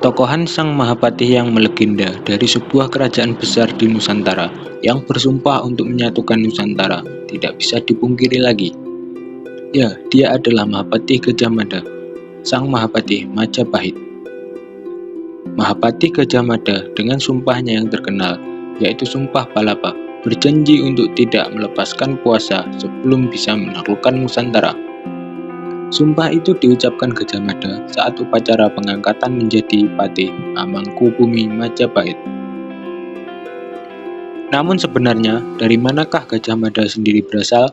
Tokohan Sang Mahapatih yang melegenda dari sebuah kerajaan besar di Nusantara yang bersumpah untuk menyatukan Nusantara tidak bisa dipungkiri lagi. Ya, dia adalah Mahapatih Gajah Mada, Sang Mahapatih Majapahit. Mahapatih Gajah Mada dengan sumpahnya yang terkenal, yaitu Sumpah Palapa, berjanji untuk tidak melepaskan puasa sebelum bisa menaklukkan Nusantara. Sumpah itu diucapkan Gajah Mada saat upacara pengangkatan menjadi Patih Amangkubumi Majapahit. Namun sebenarnya, dari manakah Gajah Mada sendiri berasal?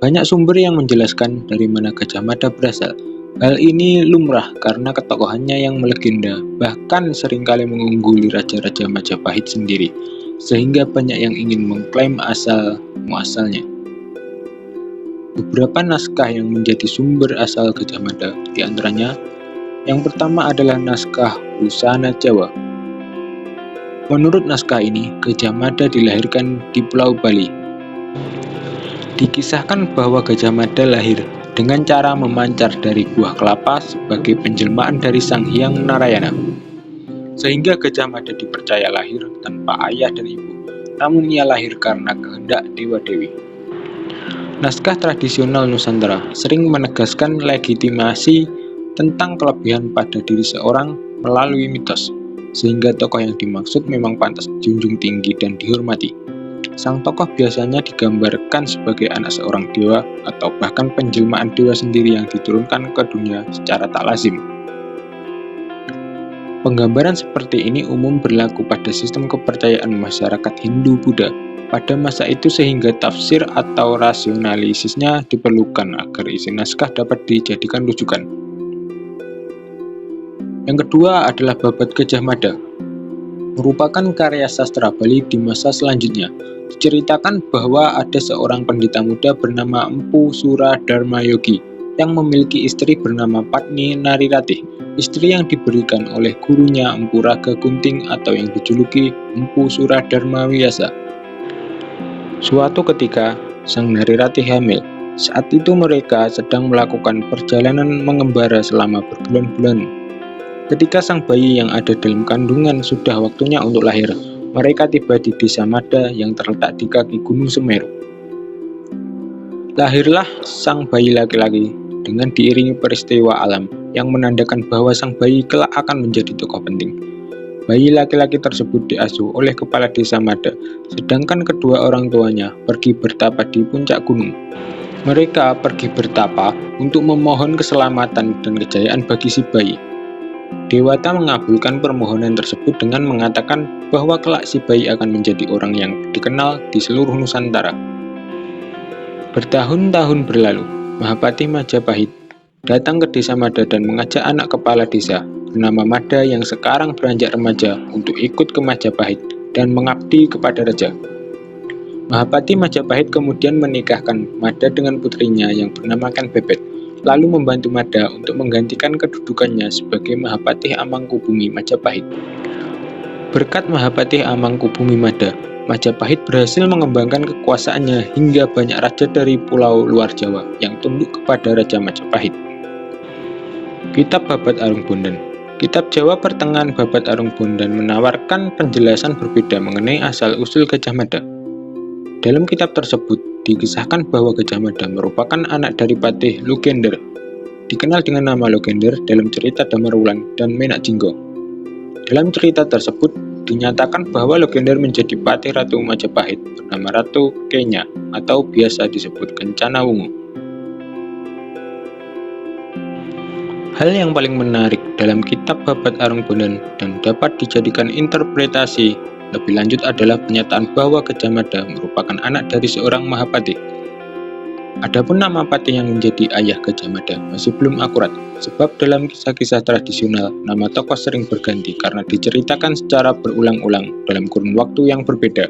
Banyak sumber yang menjelaskan dari mana Gajah Mada berasal. Hal ini lumrah karena ketokohannya yang melegenda, bahkan seringkali mengungguli Raja-Raja Majapahit sendiri, sehingga banyak yang ingin mengklaim asal-muasalnya. Beberapa naskah yang menjadi sumber asal Gajah Mada, diantaranya yang pertama adalah naskah Wusana Jawa. Menurut naskah ini, Gajah Mada dilahirkan di Pulau Bali. Dikisahkan bahwa Gajah Mada lahir dengan cara memancar dari buah kelapa sebagai penjelmaan dari Sang Hyang Narayana. Sehingga Gajah Mada dipercaya lahir tanpa ayah dan ibu, namun ia lahir karena kehendak dewa-dewi. Naskah tradisional Nusantara sering menegaskan legitimasi tentang kelebihan pada diri seorang melalui mitos, sehingga tokoh yang dimaksud memang pantas dijunjung tinggi dan dihormati. Sang tokoh biasanya digambarkan sebagai anak seorang dewa atau bahkan penjelmaan dewa sendiri yang diturunkan ke dunia secara tak lazim. Penggambaran seperti ini umum berlaku pada sistem kepercayaan masyarakat Hindu-Buddha pada masa itu, sehingga tafsir atau rasionalisisnya diperlukan agar isi naskah dapat dijadikan rujukan. Yang kedua adalah Babat Gajah Mada, merupakan karya sastra Bali di masa selanjutnya. Diceritakan bahwa ada seorang pendeta muda bernama Empu Suradarmayogi yang memiliki istri bernama Patni Nariratih, istri yang diberikan oleh gurunya Empu Raga Kunting atau yang dijuluki Empu Suradarmawiyasa. Suatu ketika, Sang Nariratih hamil. Saat itu mereka sedang melakukan perjalanan mengembara selama berbulan-bulan. Ketika sang bayi yang ada dalam kandungan sudah waktunya untuk lahir, mereka tiba di desa Mada yang terletak di kaki Gunung Semeru. Lahirlah sang bayi laki-laki dengan diiringi peristiwa alam yang menandakan bahwa sang bayi kelak akan menjadi tokoh penting. Bayi laki-laki tersebut diasuh oleh kepala desa Mada, sedangkan kedua orang tuanya pergi bertapa di puncak gunung. Mereka pergi bertapa untuk memohon keselamatan dan kejayaan bagi si bayi. Dewata mengabulkan permohonan tersebut dengan mengatakan bahwa kelak si bayi akan menjadi orang yang dikenal di seluruh Nusantara. Bertahun-tahun berlalu, Mahapatih Majapahit datang ke desa Mada dan mengajak anak kepala desa bernama Mada yang sekarang beranjak remaja untuk ikut ke Majapahit dan mengabdi kepada raja. Mahapatih Majapahit kemudian menikahkan Mada dengan putrinya yang bernamakan Bebet, lalu membantu Mada untuk menggantikan kedudukannya sebagai Mahapatih Amangkubumi Majapahit. Berkat Mahapatih Amangkubumi Mada, Majapahit berhasil mengembangkan kekuasaannya hingga banyak raja dari pulau luar Jawa yang tunduk kepada Raja Majapahit. Kitab Babat Arung Bondan. Kitab Jawa Pertengahan Babat Arung Bondan menawarkan penjelasan berbeda mengenai asal-usul Gajah Mada. Dalam kitab tersebut dikisahkan bahwa Gajah Mada merupakan anak dari Patih Lugender, dikenal dengan nama Lugender dalam cerita Damarwulan dan Menak Jinggo. Dalam cerita tersebut dinyatakan bahwa Lugender menjadi Patih Ratu Majapahit bernama Ratu Kenya atau biasa disebut Kencana Wungu. Hal yang paling menarik dalam kitab Babat Arung Bondan dan dapat dijadikan interpretasi lebih lanjut adalah pernyataan bahwa Gajah Mada merupakan anak dari seorang Mahapatih. Adapun nama patih yang menjadi ayah Gajah Mada masih belum akurat, sebab dalam kisah-kisah tradisional nama tokoh sering berganti karena diceritakan secara berulang-ulang dalam kurun waktu yang berbeda.